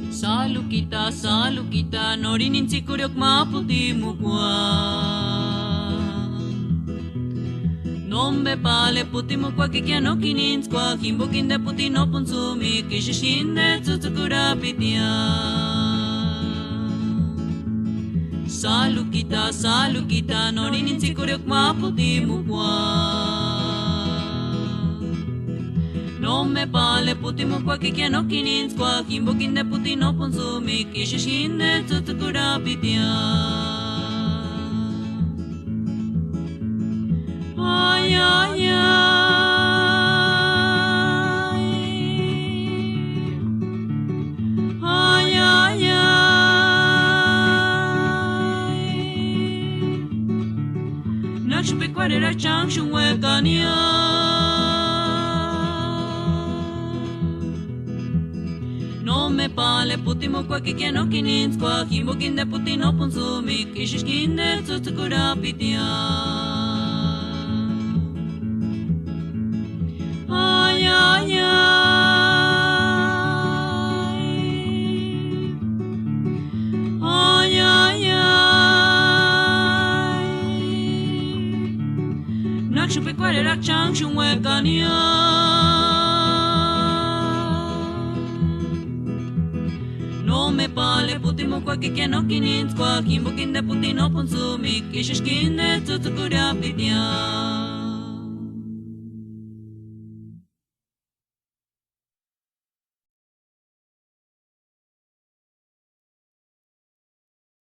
Salu kita, norinin si kuryok maputi mukwa. Nombe pale puti mukwa kikia no kininskwa, himbo kinde puti no punsumi, kishishinde tsutsukura pitia. Salu kita, norinin si kuryok maputi mukwa. Nome pale puti mukwa kikia no kininskwa, himbo kinde puti no punsumi, kishishinde tsutsukura pitia. Ay, ay, ay. Ay, ay, ay. Nakshupi kwarera changshu wekania. Nome pale puti mukwa kikia no kininskwa, himbo kinde puti no punsumi, kishishinde tsutsukura pitia. Ay, ay, ay. Ay, ay, ay. Nakshupi kwarera changshu wekania. Nome pale puti mukwa kikia no kininskwa, himbo kinde puti no punsumi, kishishinde tsutsukura pitia.